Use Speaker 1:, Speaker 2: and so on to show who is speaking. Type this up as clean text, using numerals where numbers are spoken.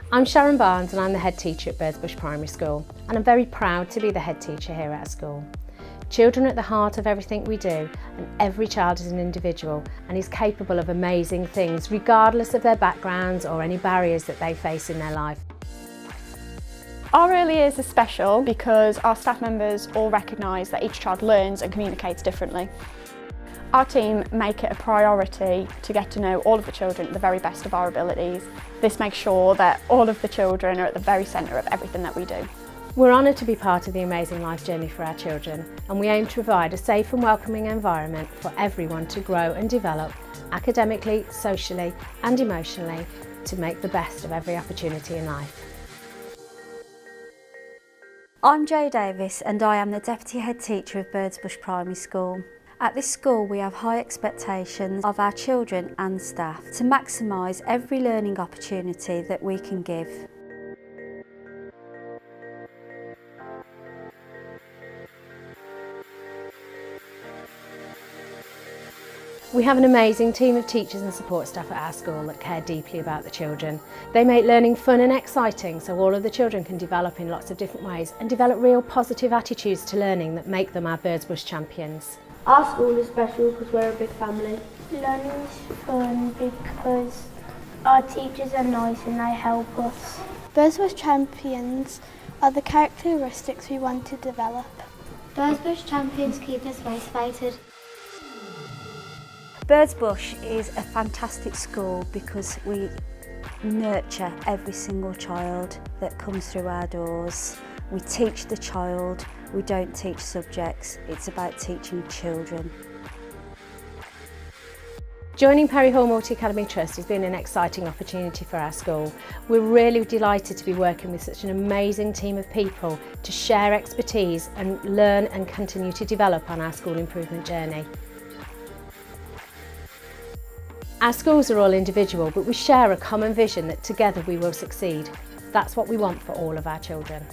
Speaker 1: I'm Sharon Barnes and I'm the head teacher at Birdsbush Primary School, and I'm very proud to be the head teacher here at our school. Children are at the heart of everything we do, and every child is an individual and is capable of amazing things regardless of their backgrounds or any barriers that they face in their life.
Speaker 2: Our early years are special because our staff members all recognise that each child learns and communicates differently. Our team make it a priority to get to know all of the children at the very best of our abilities. This makes sure that all of the children are at the very centre of everything that we do.
Speaker 1: We're honoured to be part of the Amazing Life journey for our children, and we aim to provide a safe and welcoming environment for everyone to grow and develop academically, socially and emotionally to make the best of every opportunity in life.
Speaker 3: I'm Jo Davis and I am the Deputy Head Teacher of Birdsbush Primary School. At this school we have high expectations of our children and staff to maximise every learning opportunity that we can give.
Speaker 1: We have an amazing team of teachers and support staff at our school that care deeply about the children. They make learning fun and exciting so all of the children can develop in lots of different ways and develop real positive attitudes to learning that make them our Birdsbush champions.
Speaker 4: Our school is special because we're a big family.
Speaker 5: Learning is fun because our teachers are nice and they help us.
Speaker 6: Birdsbush champions are the characteristics we want to develop.
Speaker 7: Birdsbush champions keep us motivated.
Speaker 3: Birdsbush is a fantastic school because we nurture every single child that comes through our doors. We teach the child, we don't teach subjects, it's about teaching children.
Speaker 1: Joining Perry Hall Multi Academy Trust has been an exciting opportunity for our school. We're really delighted to be working with such an amazing team of people to share expertise and learn and continue to develop on our school improvement journey. Our schools are all individual, but we share a common vision that together we will succeed. That's what we want for all of our children.